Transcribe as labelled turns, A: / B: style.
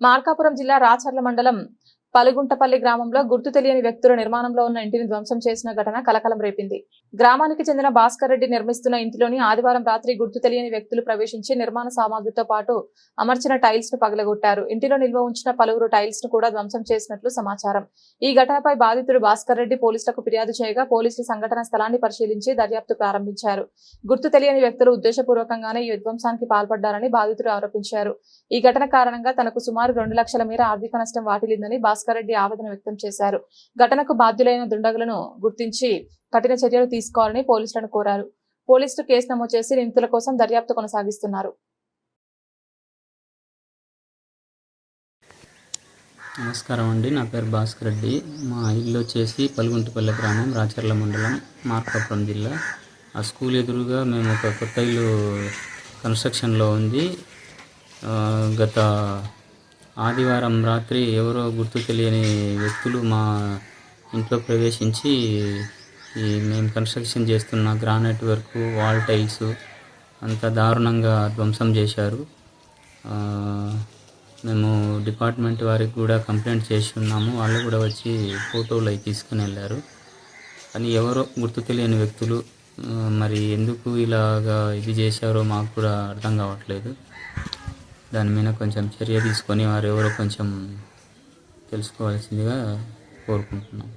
A: మార్కాపురం జిల్లా రాచర్ల మండలం పలుగుంటపల్లి గ్రామంలో గుర్తు తెలియని వ్యక్తుల నిర్మాణంలో ఉన్న ఇంటిని ధ్వంసం చేసిన ఘటన కలకలం రేపింది. గ్రామానికి చెందిన భాస్కర్ రెడ్డి నిర్మిస్తున్న ఇంటిలోని ఆదివారం రాత్రి గుర్తు తెలియని వ్యక్తులు ప్రవేశించి నిర్మాణ సామాగ్రితో పాటు అమర్చిన టైల్స్ ను పగలగొట్టారు. ఇంటిలో నిల్వ ఉంచిన పలువురు టైల్స్ ను కూడా ధ్వంసం చేసినట్లు సమాచారం. ఈ ఘటనపై బాధితుడు భాస్కర్ రెడ్డి పోలీసులకు ఫిర్యాదు చేయగా పోలీసులు సంఘటన స్థలాన్ని పరిశీలించి దర్యాప్తు ప్రారంభించారు. గుర్తు తెలియని వ్యక్తులు ఉద్దేశపూర్వకంగానే ఈ విధ్వంసానికి పాల్పడ్డారని బాధితుడు ఆరోపించారు. ఈ ఘటన కారణంగా తనకు సుమారు 2 లక్షల మేర ఆర్థిక నష్టం వాటిల్లిందని భాస్కర్ రెడ్డి ఆవేదన వ్యక్తం చేశారు. ఘటనకు బాధ్యులైన దుండగులను గుర్తించి కఠిన చర్యలు తీసుకోవాలని పోలీసులను కోరారు. పోలీసులు కేసు నమోదు చేసి నిందితుల కోసం దర్యాప్తు కొనసాగిస్తున్నారు.
B: నమస్కారం అండి, నా పేరు భాస్కర్ రెడ్డి. మా ఇల్లు వచ్చేసి పలుగుంటపల్లి గ్రామం, రాచర్ల మండలం, మార్కాపురం జిల్లా. ఆ స్కూల్ ఎదురుగా మేము ఒక కొత్త ఇల్లు కన్స్ట్రక్షన్లో ఉంది. గత ఆదివారం రాత్రి ఎవరో గుర్తు తెలియని వ్యక్తులు మా ఇంట్లో ప్రవేశించి మేము కన్స్ట్రక్షన్ చేస్తున్న గ్రానైట్ వర్క్, వాల్ టైల్స్ అంతా దారుణంగా ధ్వంసం చేశారు. మేము డిపార్ట్మెంట్ వారికి కూడా కంప్లైంట్ చేసి ఉన్నాము. వాళ్ళు కూడా వచ్చి ఫోటోలు అవి తీసుకుని వెళ్ళారు. కానీ ఎవరో గుర్తు తెలియని వ్యక్తులు మరి ఎందుకు ఇలాగా ఇది చేశారో మాకు కూడా అర్థం కావట్లేదు. దాని మీద కొంచెం చర్య తీసుకొని వారు ఎవరో కొంచెం తెలుసుకోవాల్సిందిగా కోరుకుంటున్నాం.